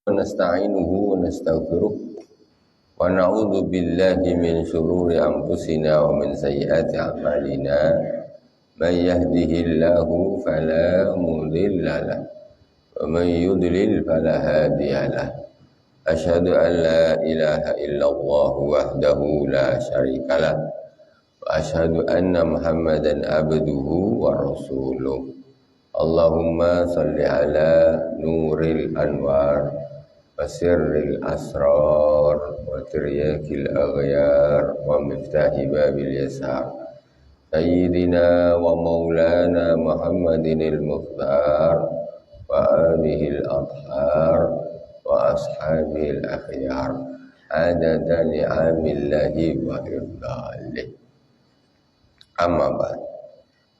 ونستعينه ونستغفره ونعوذ بالله من شرور أنفسنا ومن سيئات أعمالنا من يهده الله فلا مضل له ومن يضلل فلا هادي له أشهد أن لا إله إلا الله وحده لا شريك له وأشهد أن محمدا عبده ورسوله اللهم صل على نور الأنوار وسر الأسرار وترياك الأغيار ومفتاح باب اليسار سيدنا ومولانا محمد المختار وآله الأطهار وأصحابه الأخيار عدد نعم الله وإفضاله. Amma ba'd.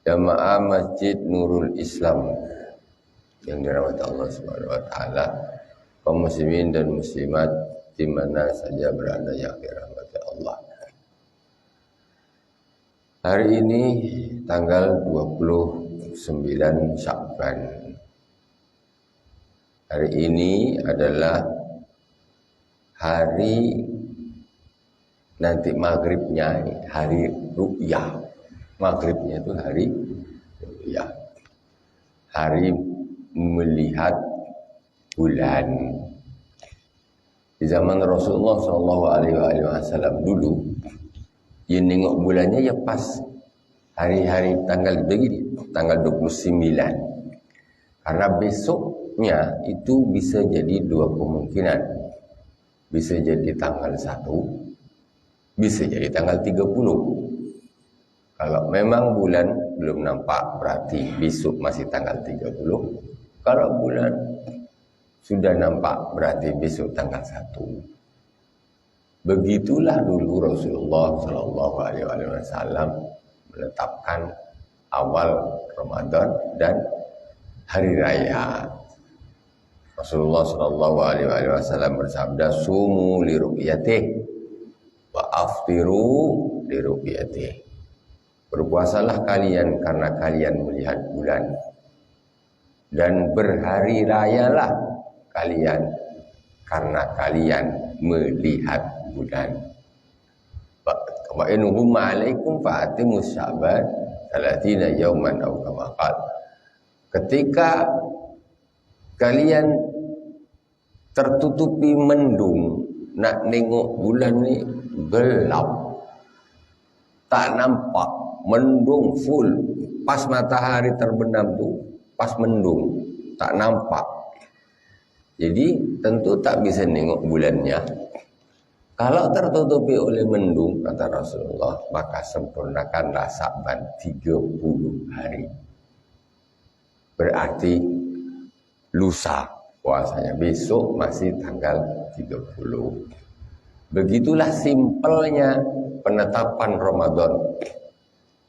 Jamaah Masjid Nurul Islam yang dirahmati Allah Subhanahu wa taala, kaum muslimin dan muslimat di mana saja berada yang dirahmati Allah. Hari ini tanggal 29 Sya'ban. Hari ini adalah hari nanti maghribnya, hari ru'yah. Maghribnya itu hari ru'yah, hari melihat bulan. Di zaman Rasulullah SAW dulu, dia nengok bulannya ya pas hari-hari tanggal begini, tanggal 29. Karena besoknya itu bisa jadi dua kemungkinan. Bisa jadi tanggal 1, bisa jadi tanggal 30. Kalau memang bulan belum nampak, berarti besok masih tanggal 30. Kalau bulan sudah nampak, berarti besok tanggal 1. Begitulah dulu Rasulullah SAW menetapkan awal Ramadan dan hari raya. Rasulullah SAW bersabda, "Sumu li ru'yatih wa aftiru li ru'yatih." Berpuasalah kalian karena kalian melihat bulan, dan berhari rayalah kalian karena kalian melihat bulan. Wa in humma alaikum fa'atimus sya'ban 30 yauman aw kama qala. Ketika kalian tertutupi mendung, nak nengok bulan ni gelap, tak nampak, mendung full, pas matahari terbenam tu, pas mendung, tak nampak. Jadi tentu tak bisa nengok bulannya. Kalau tertutupi oleh mendung, kata Rasulullah, maka sempurnakanlah Sya'ban 30 hari. Berarti lusa puasanya, besok masih tanggal 30. Begitulah simpelnya penetapan Ramadan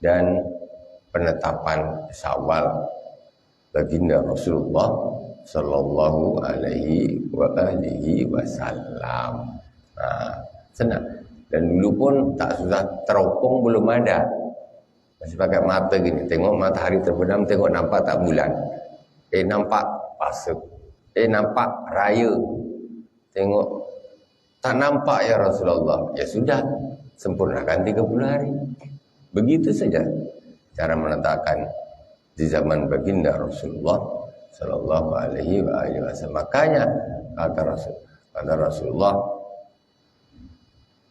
dan penetapan Syawal baginda Rasulullah sallallahu alaihi wasallam. Senang. Dan dulu pun tak susah, teropong belum ada. Masih pakai mata gini, tengok matahari terbenam, tengok nampak tak bulan. Nampak pasuk. Nampak raya. Tengok tak nampak ya Rasulullah. Ya sudah, sempurnakan 30 hari. Begitu saja cara menetapkan di zaman baginda Rasulullah sallallahu alaihi wasallam. Makanya kata Rasulullah,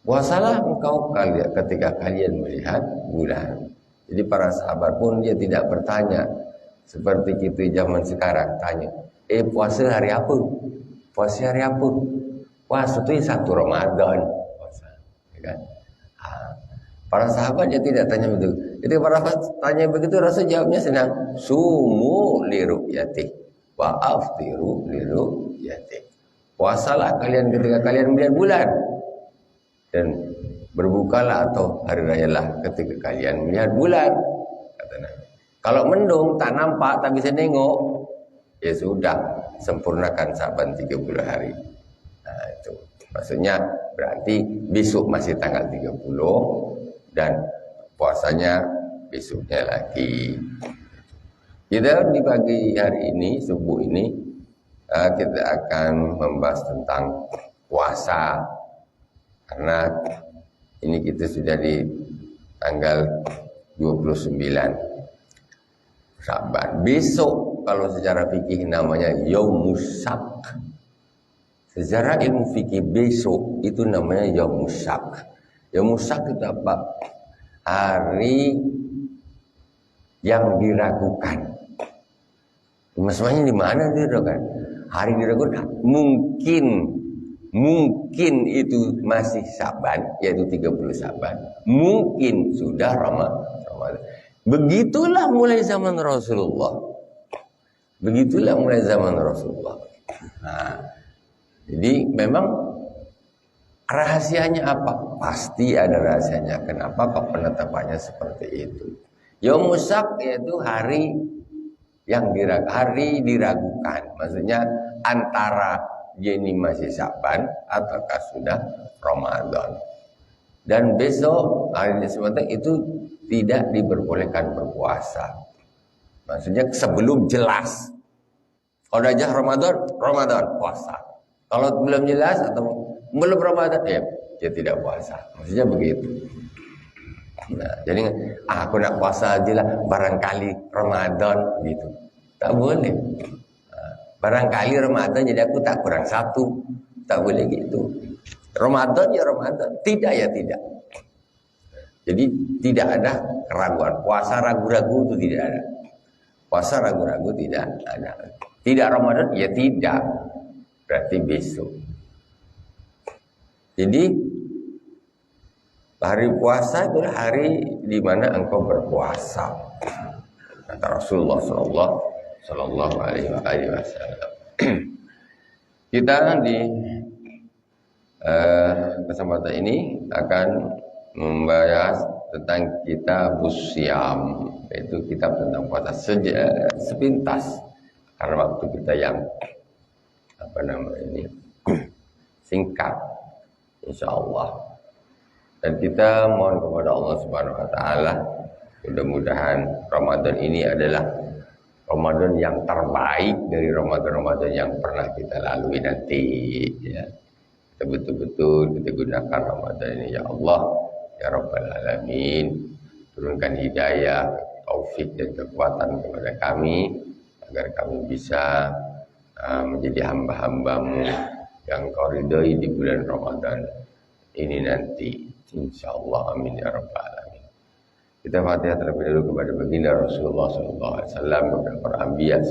puasalah engkau ketika kalian melihat bulan. Jadi para sahabat pun dia tidak bertanya seperti kita zaman sekarang tanya, puasa hari apa? Puasa hari apa? Puasa itu 1 Ramadan. Puasa, ya kan? Para sahabat dia tidak tanya begitu. Jadi para sahabat tanya begitu, Rasul jawabnya senang. Sumu li ru'yatih wa aftiru li ru'yatih. Puasalah kalian ketika kalian melihat bulan, dan berbukalah atau hari rayalah ketika kalian melihat bulan, kata Nabi. Kalau mendung tak nampak, tak bisa nengok, ya sudah, sempurnakan Sya'ban 30 hari. Nah, itu maksudnya berarti besok masih tanggal 30 dan puasanya besoknya lagi. Kita di pagi hari ini, subuh ini, kita akan membahas tentang puasa, karena ini kita sudah di tanggal 29 Sya'ban. Besok kalau secara fikih namanya Yaumus Syak. Secara ilmu fikih besok itu namanya Yaumus Syak. Yaumus Syak itu apa? Hari yang diragukan. Maksudnya di mana diragukan? Hari diragukan mungkin itu masih Sya'ban, yaitu 30 Sya'ban. Mungkin sudah Ramadan. Begitulah mulai zaman Rasulullah. Begitulah mulai zaman Rasulullah. Nah, jadi memang rahasianya apa? Pasti ada rahasianya. Kenapa kok penetapannya seperti itu? Yaumus Syak yaitu hari yang diragukan. Maksudnya antara ini masih Sya'ban ataukah sudah Ramadan. Dan besok hari sebentar itu tidak diperbolehkan berpuasa. Maksudnya sebelum jelas. Kalau udah jelas Ramadan puasa. Kalau belum jelas atau belum Ramadan, ya dia tidak puasa. Maksudnya begitu. Nah, jadi aku nak puasa aja lah, barangkali Ramadan gitu. Tak boleh. Nah, barangkali Ramadan jadi aku tak kurang satu. Tak boleh gitu. Ramadan ya Ramadan, tidak ya tidak. Jadi tidak ada keraguan. Puasa ragu-ragu itu tidak ada. Puasa ragu-ragu tidak ada. Tidak Ramadan ya tidak. Berarti besok. Jadi hari puasa adalah hari di mana engkau berpuasa. Kata Rasulullah Sallallahu Alaihi Wasallam. Kita di kesempatan ini akan membahas tentang kitabus Syiyam, yaitu kitab tentang puasa sepintas karena waktu kita yang singkat, insyaallah. Dan kita mohon kepada Allah Subhanahu Wa Taala, mudah-mudahan Ramadan ini adalah Ramadan yang terbaik dari Ramadan-Ramadan yang pernah kita lalui nanti. Ya. Kita betul-betul kita gunakan Ramadan ini, ya Allah, ya Rabbal Alamin. Turunkan hidayah, taufik dan kekuatan kepada kami agar kami bisa menjadi hamba-hambamu yang kau ridhoi di bulan Ramadan ini nanti, insyaallah, amin ya Rabbal Alamin. Kita Fatihah terlebih dahulu kepada baginda Rasulullah SAW, kepada para anbiya,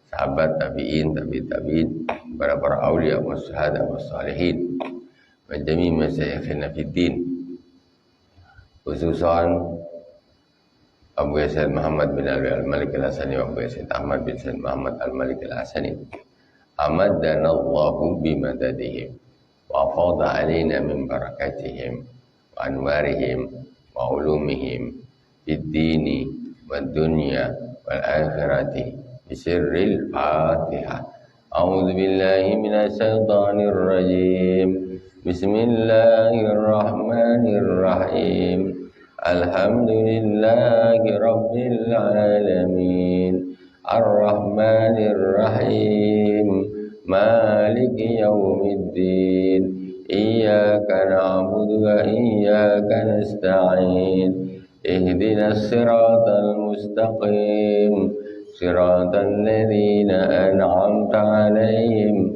sahabat, tabi'in, tabi'in, kepada para awliya, wasyuhada, wassalihin, wa jami' masyayikhina fiddin, khususan Abu Yasid Muhammad bin Ali Al-Malik Al-Hasani wa Abu Yasid Ahmad bin Said Muhammad Al-Malik Al-Hasani, amadana Allahu bimadadihim wa afadha alaina min barakatihim wa anwarihim wa ulumihim fid dini wad dunya wal akhirati bisirril Fatihah. A'udzu billahi minasy syaithanir rajim. Bismillahirrahmanirrahim. Alhamdulillahi rabbil alamin. Ar-Rahmanir Rahim. Maliki yaumiddin. Iyyaka na'budu wa iyyaka nasta'in. Ihdinas siratal mustaqim. Siratal ladzina an'amta 'alaihim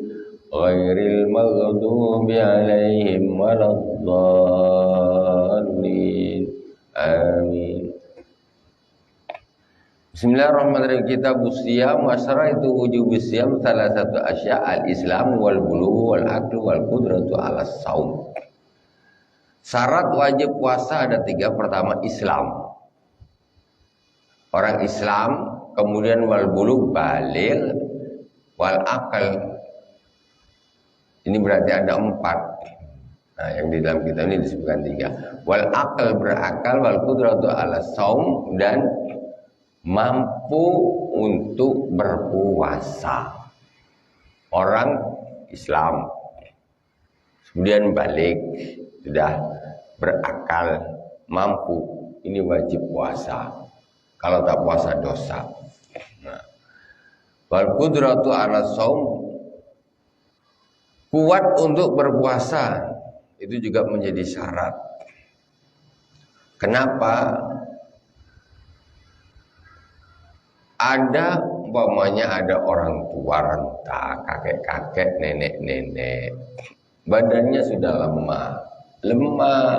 ghairil maghdubi 'alaihim waladdallin. Amin. Bismillahirrahmanirrahim. Kitabus Syiyam wa syaraitu wujubus syiyam salah satu asya al-islam wal bulugh wal aqlu wal qudratu 'ala shaum. Syarat wajib puasa ada 3. Pertama, Islam. Orang Islam, kemudian wal bulugh, baligh, wal aql. Ini berarti ada 4. Nah, yang di dalam kitab ini disebutkan 3. Wal aql, berakal, wal qudratu 'ala shaum, dan mampu untuk berpuasa. Orang Islam, kemudian balik, sudah berakal, mampu, ini wajib puasa. Kalau tak puasa dosa. Nah, wal qudratu 'ala shaum, Kuat untuk berpuasa itu juga menjadi syarat. Kenapa? Ada umpamanya ada orang tua renta, kakek-kakek, nenek-nenek, badannya sudah lemah.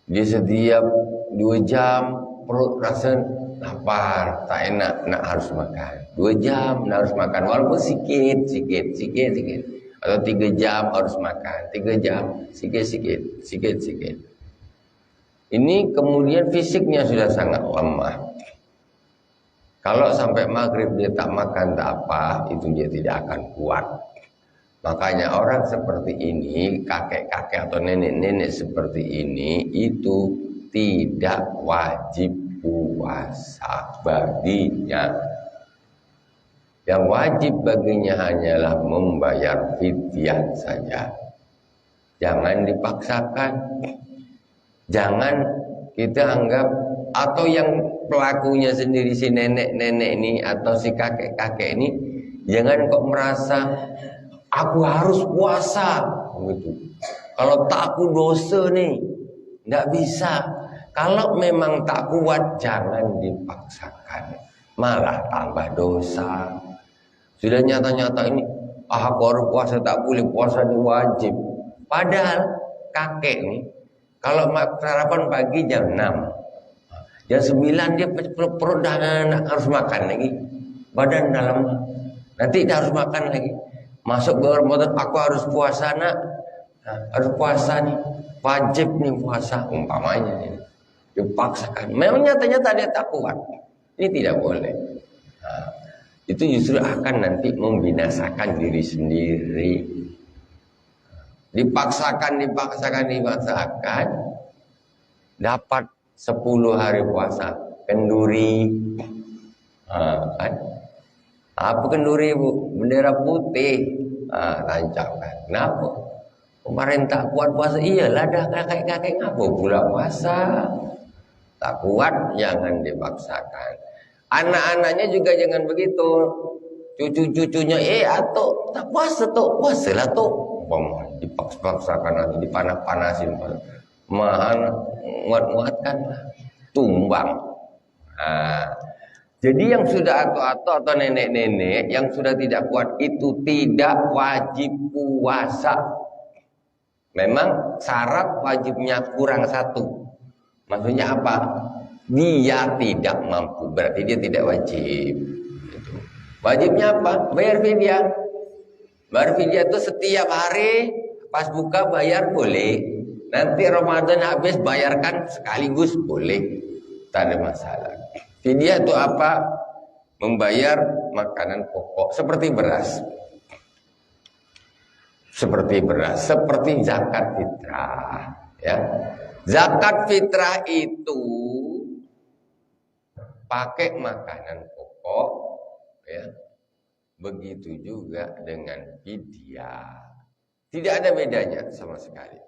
Dia setiap 2 jam perut rasa lapar, tak enak, nak harus makan. 2 jam nak harus makan, walaupun sikit. Atau 3 jam harus makan, 3 jam, sikit. Ini kemudian fisiknya sudah sangat lemah. Kalau sampai maghrib dia tak makan, tak apa, itu dia tidak akan kuat. Makanya orang seperti ini, kakek-kakek atau nenek-nenek seperti ini, itu tidak wajib puasa baginya. Yang wajib baginya hanyalah membayar fidyah saja. Jangan dipaksakan. Jangan kita anggap, atau yang pelakunya sendiri si nenek-nenek ini atau si kakek-kakek ini, jangan kok merasa aku harus puasa begitu. Kalau tak aku dosa nih, nggak bisa. Kalau memang tak kuat, jangan dipaksakan, malah tambah dosa. Sudah nyata-nyata ini, aku harus puasa, tak boleh puasa, ini wajib. Padahal kakek nih, kalau sarapan pagi jam 6, jam 9 dia perut dah harus makan lagi, badan dalam, nanti dia harus makan lagi. Masuk ke Ramadan, aku harus puasa nak, harus puasa nih, wajib nih puasa, umpamanya ini dipaksakan. Memang nyata-nyata dia tak kuat, ini tidak boleh. Itu justru akan nanti membinasakan diri sendiri. Dipaksakan, dapat 10 hari puasa, kenduri, kan? Apa kenduri bu? Bendera putih, tancapkan. Kenapa? Kemarin tak kuat puasa, iyalah dah kakek-kakek ngapa pula puasa? Tak kuat, jangan dipaksakan. Anak-anaknya juga jangan begitu. Cucu-cucunya, atau tak puasa tuh, puasalah tuh. Dipaksakan nanti, dipanas-panasin, mahal, muat-muatkan, tumbang. Jadi yang sudah atau nenek-nenek yang sudah tidak kuat itu tidak wajib puasa. Memang syarat wajibnya kurang 1. Maksudnya apa? Dia tidak mampu, berarti dia tidak wajib. Wajibnya apa? Bayar fidyah. Bayar fidyah itu setiap hari pas buka bayar boleh. Nanti Ramadan habis bayarkan sekaligus boleh. Tak ada masalah. Fidyah itu apa? Membayar makanan pokok seperti beras. Seperti zakat fitrah, ya. Zakat fitrah itu pakai makanan pokok, ya. Begitu juga dengan fidyah. Tidak ada bedanya sama sekali.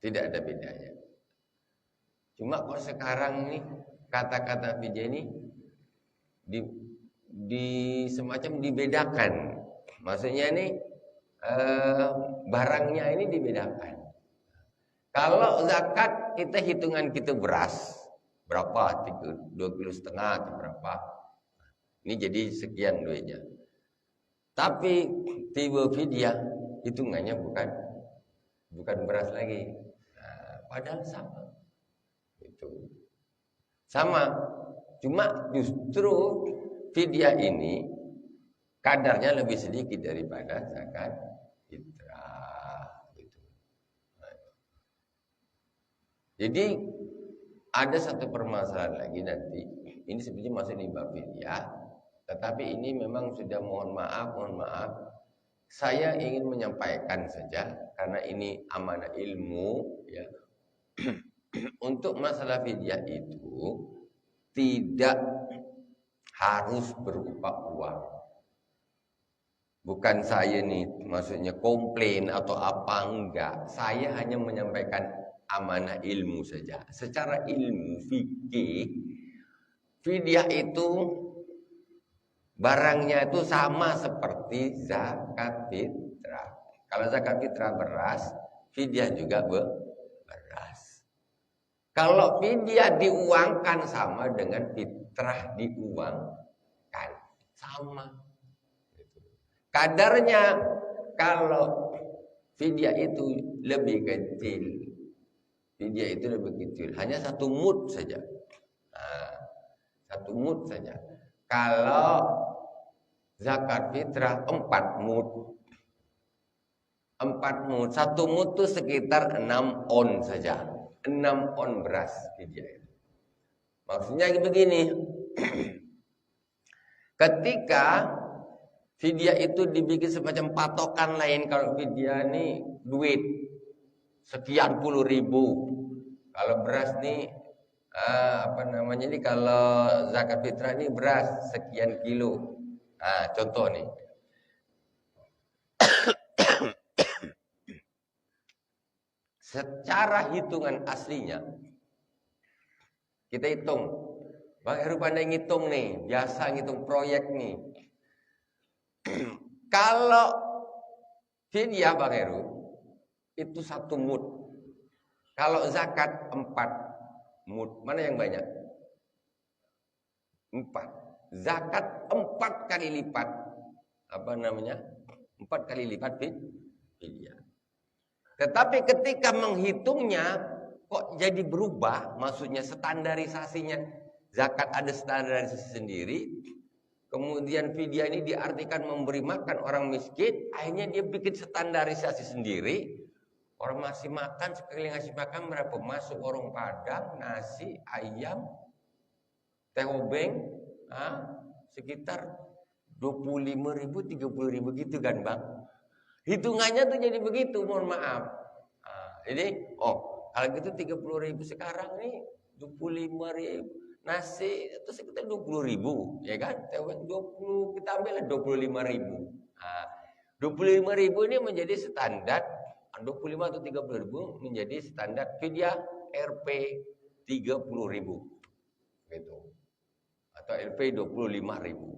Tidak ada bedanya. Cuma kok sekarang nih kata-kata fidyah ini di semacam dibedakan. Maksudnya ini barangnya ini dibedakan. Kalau zakat kita hitungan kita beras berapa, 2,5 kilo atau berapa, ini jadi sekian duitnya. Tapi tiba fidyah hitungannya bukan beras lagi. Padahal sama. Itu sama, cuma justru fidyah ini kadarnya lebih sedikit daripada zakat fitrah. Gitu. Jadi ada satu permasalahan lagi nanti. Ini sebenarnya masih di bab fidyah, tetapi ini memang sudah mohon maaf. Saya ingin menyampaikan saja karena ini amanah ilmu, ya. Untuk masalah fidyah itu tidak harus berupa uang. Bukan saya nih maksudnya komplain atau apa, enggak. Saya hanya menyampaikan amanah ilmu saja. Secara ilmu fikih, fidyah itu barangnya itu sama seperti zakat fitrah. Kalau zakat fitrah beras, fidyah juga beras. Kalau fidyah diuangkan sama dengan fitrah diuangkan, sama. Kadarnya kalau fidyah itu lebih kecil, fidyah itu lebih kecil, hanya 1 mud saja. Nah, 1 mud saja. Kalau zakat fitrah 4 mud. 4 mud, 1 mud itu sekitar 6 on saja. 6 on beras fidyah itu. Maksudnya begini. Ketika fidyah itu dibikin semacam patokan lain, kalau fidyah ini duit sekian puluh ribu. Kalau beras nih kalau zakat fitrah ini beras sekian kilo. Nah, contoh nih. Secara hitungan aslinya kita hitung. Bang Heru pandai ngitung nih, biasa ngitung proyek nih. Kalau fidyah Bang Heru itu 1 mud. Kalau zakat 4 mud, mana yang banyak? 4. Zakat 4 kali lipat. 4 kali lipat fidyah. Tetapi ketika menghitungnya kok jadi berubah, maksudnya standarisasinya zakat ada standarisasi sendiri, kemudian fidyah ini diartikan memberi makan orang miskin, akhirnya dia bikin standarisasi sendiri. Orang masih makan, sekali ngasih makan berapa? Masuk warung Padang, nasi, ayam, teh obeng, sekitar 25.000, 30.000 gitu kan Bang. Hitungannya tuh jadi begitu, mohon maaf. Jadi, kalau gitu 30.000 sekarang nih, 25.000 nasi itu sekitar 20.000, ya kan? 20 kita ambil 25.000. 25.000 ini menjadi standar, 25 atau 30.000 menjadi standar fidyah Rp 30.000, gitu. Atau Rp 25.000.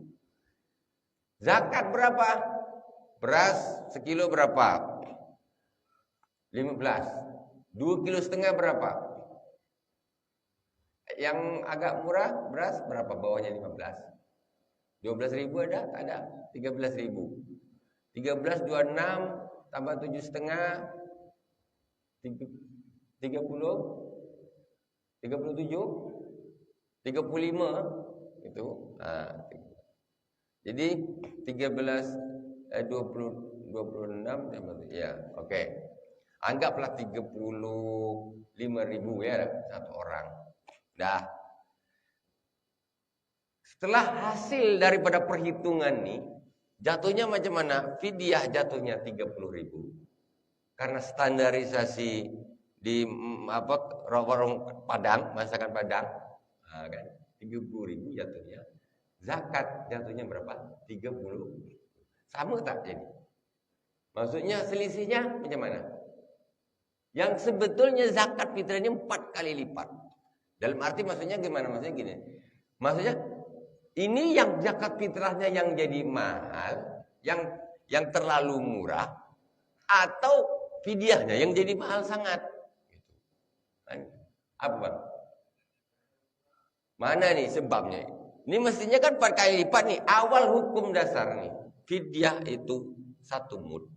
Zakat berapa? Beras sekilo berapa? 15. 2,5 kilo berapa? Yang agak murah beras berapa? Bawahnya 15. 12.000 ada? Ada. 13.000. 13, 26 tambah 7,5, 30, 37, 35 itu. Jadi 26 ya, oke. Anggaplah 35.000 ya satu orang. Dah. Setelah hasil daripada perhitungan nih, jatuhnya macam mana? Fidyah jatuhnya 30.000. Karena standarisasi di warung Padang, masakan Padang, kan 30.000 jatuhnya. Zakat jatuhnya berapa? 30. Sama tak jadi? Maksudnya selisihnya macam mana? Yang sebetulnya zakat fitrahnya 4 kali lipat. Dalam arti maksudnya gimana? Maksudnya gini. Maksudnya ini yang zakat fitrahnya yang jadi mahal, yang terlalu murah, atau fidyahnya yang jadi mahal sangat. Apa Bang? Mana nih sebabnya? Ini mestinya kan 4 kali lipat nih. Awal hukum dasar nih. Fidyah itu 1 mud.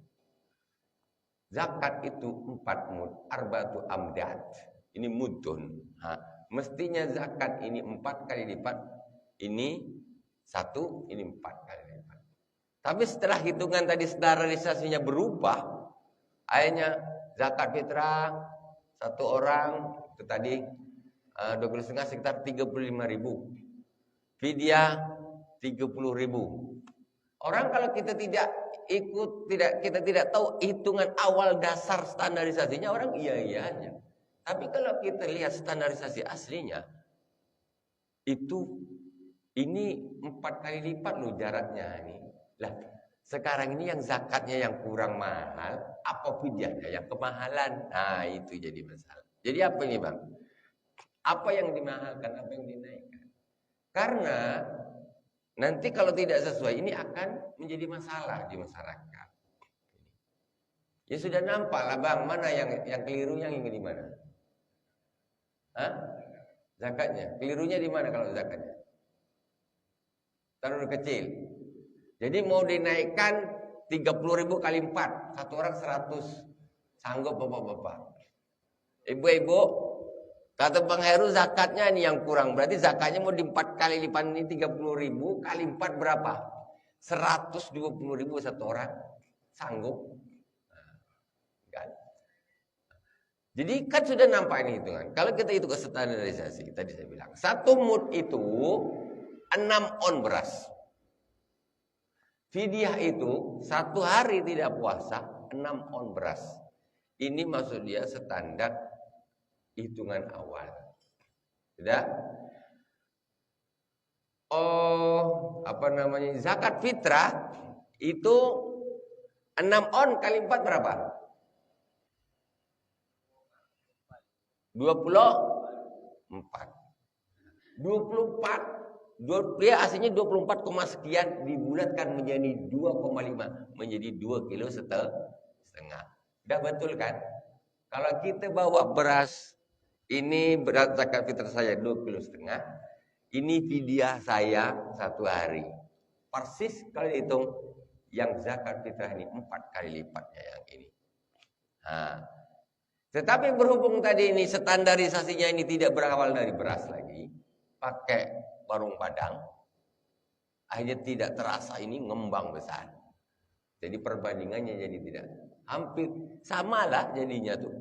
Zakat itu 4 mud. Arba'atu amdad. Ini mudun. Mestinya zakat ini 4 kali lipat. Ini 1, ini 4 kali lipat. Tapi setelah hitungan tadi standarisasinya berubah, akhirnya zakat fitrah 1 orang itu tadi 12,5 sekitar 35.000. Fidyah 30.000. Orang kalau kita tidak kita tidak tahu hitungan awal dasar standarisasinya, orang iya aja. Tapi kalau kita lihat standarisasi aslinya, ini 4 kali lipat loh jaraknya ini. Lah, sekarang ini yang zakatnya yang kurang mahal, apa fidyahnya yang kemahalan? Nah, itu jadi masalah. Jadi apa ini Bang? Apa yang dimahalkan, apa yang dinaikkan? Karena Nanti kalau tidak sesuai ini akan menjadi masalah di masyarakat. Ya sudah nampak lah bang, mana yang keliru yang di mana? Hah? Zakatnya. Kelirunya di mana kalau zakatnya? Terlalu kecil. Jadi mau dinaikkan 30.000 kali 4, satu orang 100. Sanggup bapak-bapak? Ibu-ibu, kata Bang Heru zakatnya ini yang kurang. Berarti zakatnya mau di 4 kali lipat ini 30.000 kali 4 berapa? 120.000 satu orang. Sanggup? Kan? Jadi kan sudah nampak ini hitungan. Kalau kita hitung ke standarisasi, tadi saya bilang, 1 mud itu 6 on beras. Fidyah itu 1 hari tidak puasa 6 on beras. Ini maksud dia standar hitungan awal. Sudah? Oh, apa namanya? Zakat fitrah itu 6 on kali 4 berapa? 24. Dia aslinya 24, sekian dibulatkan menjadi 2,5, menjadi 2 kilo setengah. Udah betul kan? Kalau kita bawa beras, ini beras zakat fitrah saya 2,5 kilo, ini fidyah saya 1 hari. Persis kalau dihitung yang zakat fitrah ini 4 kali lipatnya yang ini. Nah, tetapi berhubung tadi ini standarisasinya ini tidak berawal dari beras lagi, pakai warung Padang, akhirnya tidak terasa ini ngembang besar. Jadi perbandingannya jadi tidak, hampir samalah jadinya tuh.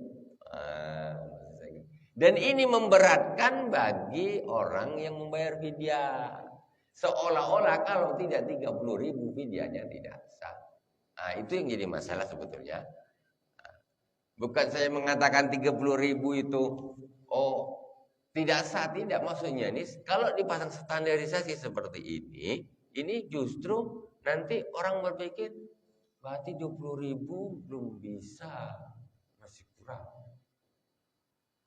Dan ini memberatkan bagi orang yang membayar fidyah. Seolah-olah kalau tidak 30.000 fidyahnya tidak sah. Nah, itu yang jadi masalah sebetulnya. Bukan saya mengatakan 30.000 itu tidak sah, tidak. Maksudnya ini kalau dipasang standarisasi seperti ini justru nanti orang berpikir berarti 20.000 belum bisa, masih kurang.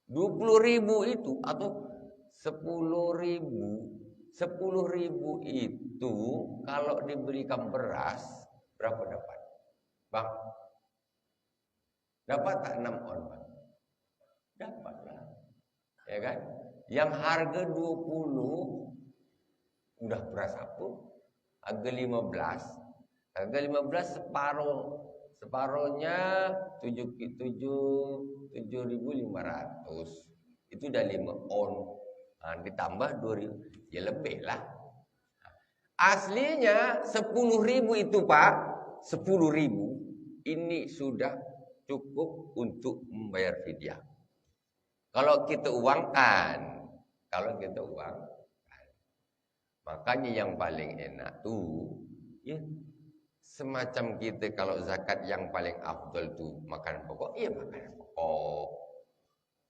20.000 itu atau 10.000 itu kalau diberikan beras berapa dapat? Bang, dapat tak 6 on, Bang? Dapatlah. Ya kan? Yang harga 20 udah beras apa? Harga 15. Harga 15 separohnya 7.500. Itu udah 5 on. Nah, ditambah 2.000, ya lebih lah. Aslinya 10.000 itu, Pak. 10.000 ini sudah cukup untuk membayar fidyah. Kalau kita uangkan, makanya yang paling enak tuh, ya, semacam kita kalau zakat yang paling afdal tuh makanan pokok, iya makanan pokok.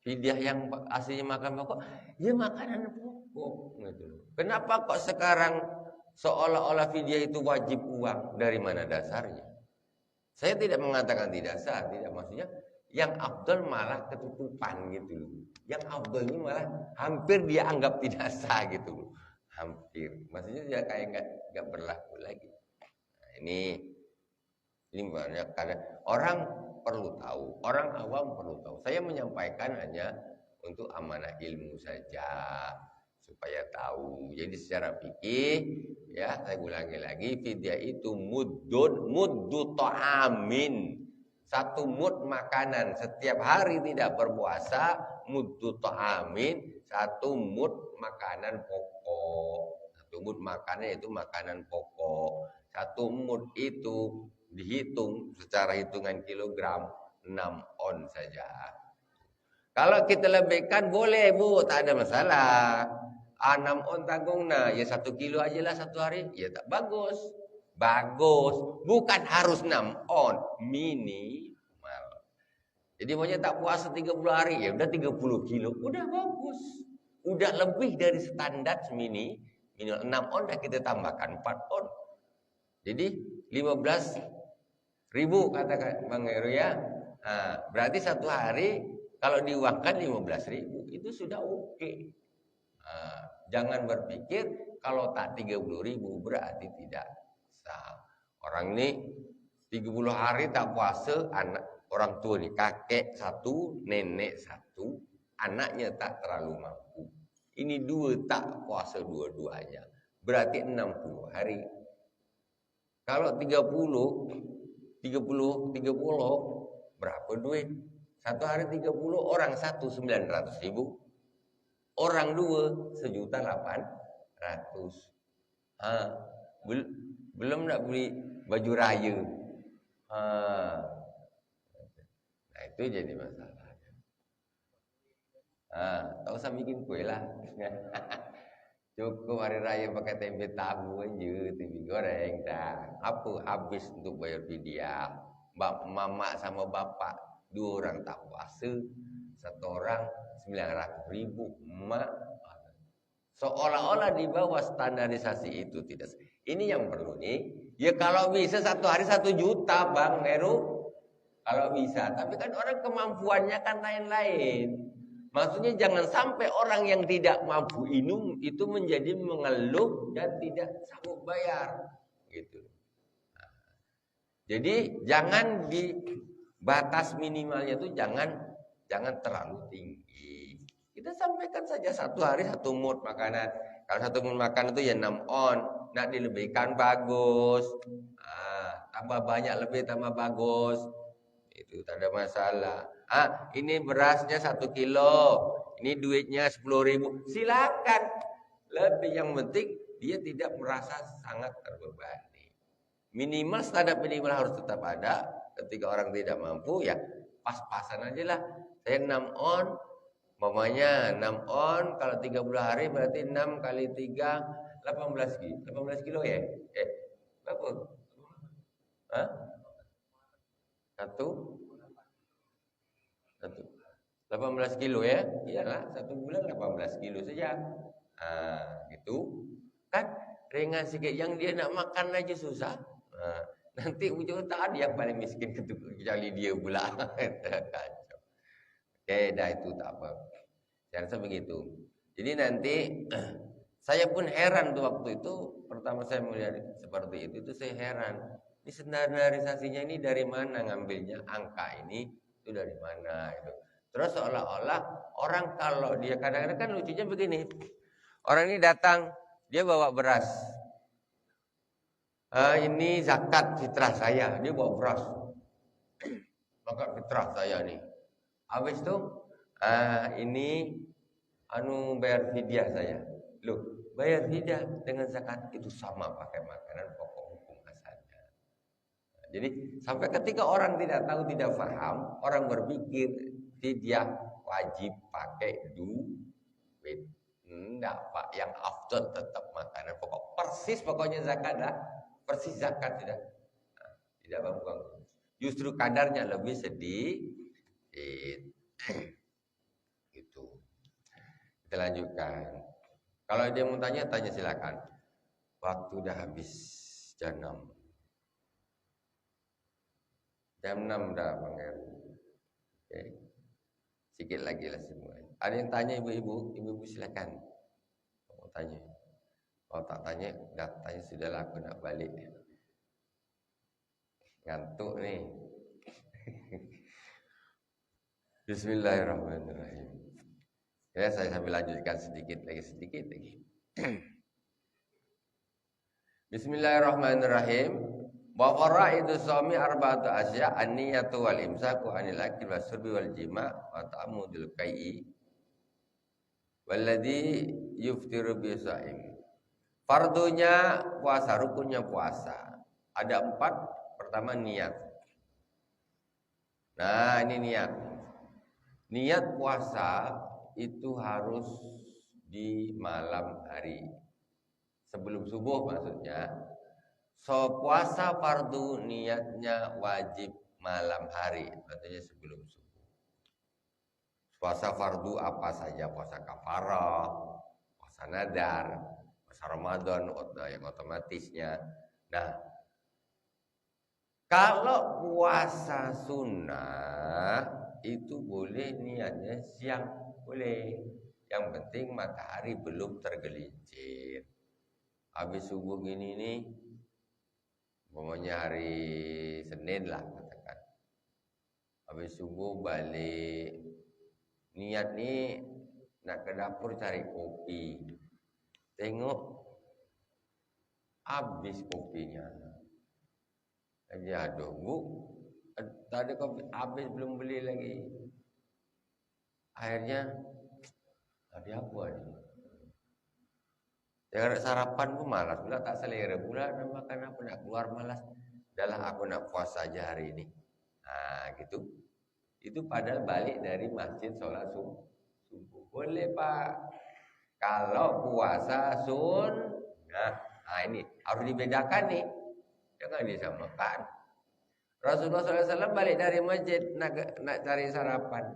Fidyah yang aslinya makan pokok, ya makanan pokok. Gitu. Kenapa kok sekarang seolah-olah fidyah itu wajib uang? Dari mana dasarnya? Saya tidak mengatakan tidak sah, tidak, maksudnya yang afdal malah ketutupan gitu loh. Yang afdal ini malah hampir dia anggap tidak sah gitu loh. Hampir. Maksudnya dia kayak enggak berlaku lagi. Nah, ini banyak karena orang perlu tahu, orang awam perlu tahu. Saya menyampaikan hanya untuk amanah ilmu saja supaya tahu. Jadi secara fikih, ya saya ulangi lagi, fidyah itu muddu ta'amin. 1 mud makanan. Setiap hari tidak berpuasa, muddu ta'amin, 1 mud makanan pokok. 1 mud makanan itu makanan pokok. 1 mud itu dihitung secara hitungan kilogram 6 on saja. Kalau kita lebihkan boleh, Bu, tak ada masalah. 6 on tanggung, nah ya 1 kilo aja lah 1 hari, ya tak bagus. Bukan harus 6 on, minimal. Jadi maunya tak puasa 30 hari, ya udah 30 kilo, udah bagus. Udah lebih dari standar minimal 6 on, dah kita tambahkan 4 on. Jadi 15.000 katakan Bang Heru ya. Nah, berarti 1 hari kalau diuangkan 15.000 itu sudah oke. Jangan berpikir kalau tak 30.000 berarti tidak sah. Orang ini 30 hari tak puasa, anak orang tua nih, kakek satu, nenek satu, anaknya tak terlalu mampu. Ini dua tak puasa dua-duanya. Berarti 60 hari. Kalau 30 berapa duit? Satu hari 30, orang satu 900.000. Orang dua 1.800.000. Belum nak beli baju raya. Nah itu jadi masalah. Tak usah bikin kue lah. Cukup hari raya pakai tempe tahu aja, tempe goreng dah. Apa habis untuk bayar fidyah? Mama sama bapak, dua orang tak puasa, satu orang 900.000. Mak seolah-olah di bawah standarisasi itu tidak. Ini yang perlu nih. Ya kalau bisa satu hari 1 juta Bang Heru. Kalau bisa. Tapi kan orang kemampuannya kan lain-lain. Maksudnya jangan sampai orang yang tidak mampu itu menjadi mengeluh dan tidak sanggup bayar. Gitu. Jadi jangan di batas minimalnya itu jangan terlalu tinggi. Kita sampaikan saja satu hari 1 mud makanan. Kalau 1 mud makan itu ya 6 on. Nak dilebihkan bagus. Tambah banyak lebih tambah bagus. Itu tak ada masalah. Ini berasnya 1 kilo. Ini duitnya 10.000. Silakan. Lebih yang penting dia tidak merasa sangat terbebani. Minimal standar minimal harus tetap ada. Ketika orang tidak mampu ya pas-pasan aja lah. Saya 6 on. Mamanya 6 on. Kalau 30 hari berarti 6 kali 3 18 kilo. 18 kilo ya? Berapa? 18 kilo ya? Iyalah, 1 bulan 18 kilo saja. Gitu. Kan ringan sikit. Yang dia nak makan aja susah. Nanti ujung tak ada yang paling miskin kecuali dia pula. Kacau. Oke, dah itu tak apa. Saya rasa begitu. Jadi nanti saya pun heran tuh waktu itu. Pertama saya melihat seperti itu saya heran. Ini standarisasinya ini dari mana ngambilnya angka ini? Itu dari mana itu? Terus seolah-olah orang kalau dia kadang-kadang kan lucunya begini. Orang ini datang, dia bawa beras. Ini zakat fitrah saya, dia bawa beras. Zakat fitrah saya nih. Habis itu ini bayar fidyah saya. Loh, bayar fidyah dengan zakat itu sama pakai makanan pokok hukum asalnya. Jadi sampai ketika orang tidak tahu, tidak paham, orang berpikir fidyah wajib pakai duit. Enggak Pak, yang afdal tetap makanan pokok. Persis pokoknya zakat dah. Persis zakat tidak. Tidak bangku. Justru kadarnya lebih sedikit. Gitu. Kita lanjutkan. Kalau dia mau tanya silakan. Waktu udah habis jam 6. Jam 6 dah Bang Heru. Oke. Sikit lagi lah semua. Ada yang tanya ibu-ibu silakan. Mau tanya. Kalau tak tanya, dah tanya sudahlah aku nak balik. Ngantuk nih. Bismillahirrahmanirrahim. Ya, saya sambil lanjutkan sedikit lagi. Bismillahirrahmanirrahim. Wa faraidu shaumi arba'atu asya' an-niyatu wal imsaku 'anil akli was-surbi wal jima' wa ta'ammudul qai'i walladzi yuftiru bi shaim. Fardunya puasa, rukunnya puasa. Ada 4. Pertama niat. Nah, ini niat. Niat puasa itu harus di malam hari. Sebelum subuh maksudnya. So puasa fardu niatnya wajib malam hari, artinya sebelum subuh. Puasa fardu apa saja, puasa kafarah, puasa nadar, puasa Ramadan yang otomatisnya. Nah, kalau puasa sunnah itu boleh niatnya siang, boleh. Yang penting matahari belum tergelincir. Habis subuh gini nih, pokoknya hari Senin lah katakan. Habis subuh balik, niat nih nak ke dapur cari kopi. Tengok habis kopinya. Jadi aduh bu, tadi kopi habis belum beli lagi. Akhirnya tadi apa ini? Jangan sarapan pun malas pula, tak selera pula nak makan apa, nak keluar malas. Dahlah aku nak puasa aja hari ini. Nah gitu. Itu padahal balik dari masjid sholat subuh. Boleh pak. Kalau puasa sunnah. Nah ini harus dibedakan nih. Jangan disamakan. Rasulullah SAW balik dari masjid nak cari sarapan.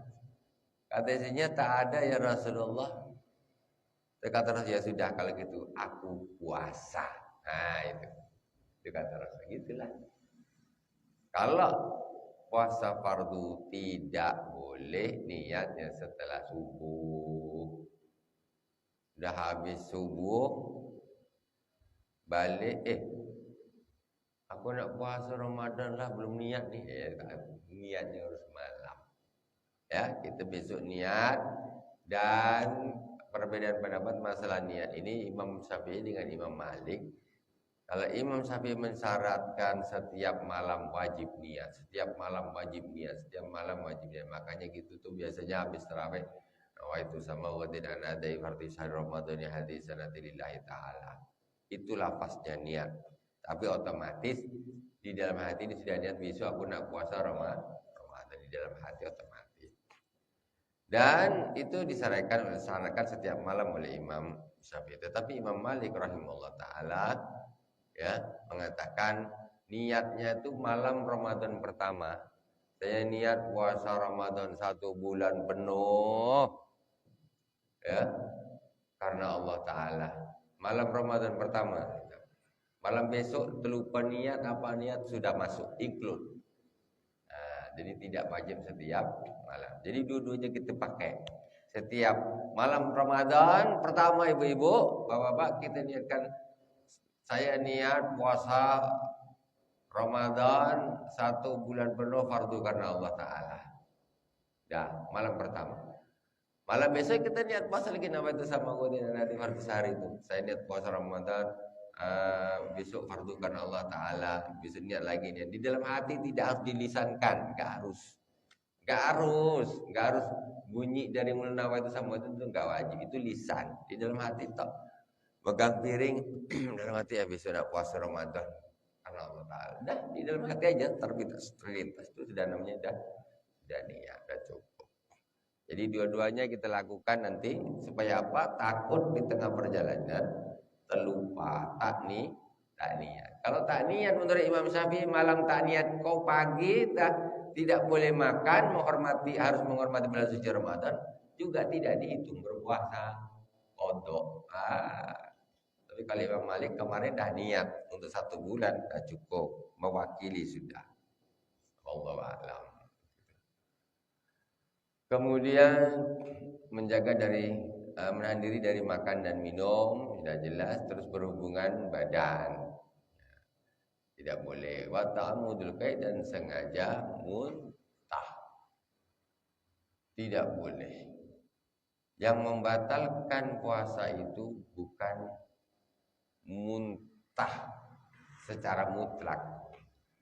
Katanya tak ada ya Rasulullah. Kata Rasul, ya sudah kalau gitu aku puasa. Nah itu kata Rasul, gitulah. Kalau puasa fardu tidak boleh niatnya setelah subuh. Udah habis subuh balik, aku nak puasa Ramadan lah, belum niat nih. Niatnya harus malam. Ya, kita besok niat. Dan perbedaan pendapat masalah niat ini Imam Syafi'i dengan Imam Malik. Kalau Imam Syafi'i mensyaratkan setiap malam wajib niat, setiap malam wajib niat, setiap malam wajib niat. Makanya gitu tuh biasanya habis tarawih, nawaitu sama wa tidak nadai fardhi syahr Ramadan hadis sanadilillahi ta'ala. Itu lafaznya niat. Tapi otomatis di dalam hati ini sudah niat besok aku nak puasa Ramadan, di dalam hati otomatis. Dan itu disarankan setiap malam oleh Imam Syafi'i. Tetapi Imam Malik rahimahullah ta'ala ya mengatakan niatnya itu malam Ramadan pertama. Saya niat puasa Ramadan 1 bulan penuh ya karena Allah Ta'ala. Malam Ramadan pertama. Malam besok terlupa niat, apa niat sudah masuk include. Jadi tidak wajib setiap malam. Jadi dua-duanya kita pakai. Setiap malam Ramadan pertama ibu-ibu, bapak-bapak kita niatkan saya niat puasa Ramadan 1 bulan penuh fardu karena Allah Ta'ala. Dah, malam pertama. Malam besok kita niat puasa lagi nama itu sama gue nanti fardu sehari itu. Saya niat puasa Ramadan besok fardu karena Allah Ta'ala. Besok niat lagi niat. Di dalam hati tidak harus dilisankan. Gak harus bunyi dari mulut nawa itu sama itu gak wajib. Itu lisan. Di dalam hati tak pegang piring dalam hati ya besok nak puasa Ramadan karena Allah Ta'ala. Dah di dalam hati aja terlintas itu sudah namanya sudah niat, sudah cukup. Jadi dua-duanya kita lakukan nanti supaya apa? Takut di tengah perjalanan terlupa tak niat. Kalau tak niat menurut Imam Syafi'i malam tak niat kau pagi tidak boleh makan, harus menghormati bulan suci Ramadan juga tidak dihitung berpuasa kodok. Tapi kalau Imam Malik kemarin dah niat untuk 1 bulan dah cukup, mewakili sudah. Wallahu a'lam. Kemudian menjaga menahan diri dari makan dan minum sudah jelas, terus berhubungan badan tidak boleh, wa ta'amudul kai dan sengaja muntah tidak boleh. Yang membatalkan puasa itu bukan muntah secara mutlak,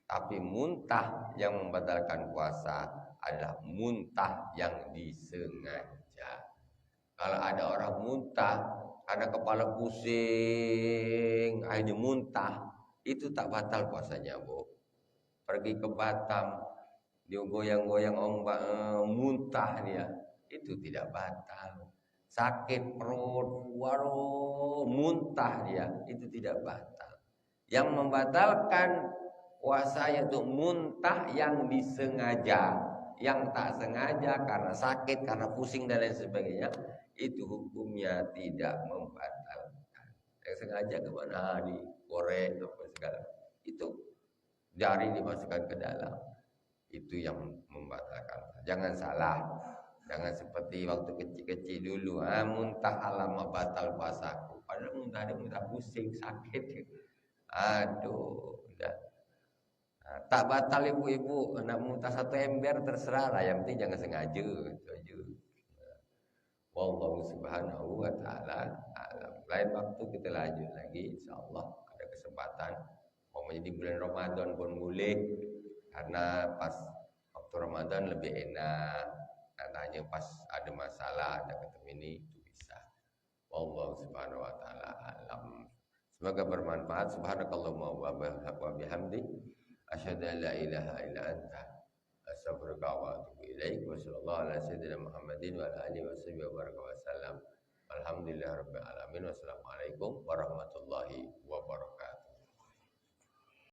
tapi muntah yang membatalkan puasa adalah muntah yang disengaja. Kalau ada orang muntah karena kepala pusing, akhirnya muntah, itu tak batal puasanya, Bu. Pergi ke Batam, dia goyang-goyang ombak, muntah dia, itu tidak batal. Sakit perut, waduh, muntah dia, itu tidak batal. Yang membatalkan puasa yaitu muntah yang disengaja. Yang tak sengaja karena sakit, karena pusing dan lain sebagainya, itu hukumnya tidak membatalkan. Yang sengaja kemana digoreng apa segala, itu jari dimasukkan ke dalam, itu yang membatalkan. Jangan salah, Jangan seperti waktu kecil-kecil dulu, muntah alamak batal puasaku. Padahal muntah pusing, sakit. Aduh, udah. Nah, tak batal ibu-ibu, nak muntah satu ember terserah lah, yang penting jangan sengaja, itu aja. Wallahu subhanahu wa ta'ala alam. Lain waktu kita lanjut lagi, insyaallah ada kesempatan. Mau menjadi bulan Ramadan pun boleh, karena pas waktu Ramadan lebih enak. Katanya pas ada masalah, ada ketemu ini itu bisa. Wallahu subhanahu wa ta'ala alam. Semoga bermanfaat. Subhanakallahumma wa bihamdik asyhadu an la ilaha illa anta astaghfiruka wa atubu ilaik. Wa sallallahu ala sayyidina Muhammadin wa ala alihi washabihi wa baraka wasallam. Alhamdulillahirabbil alamin. Wassalamualaikum warahmatullahi wabarakatuh.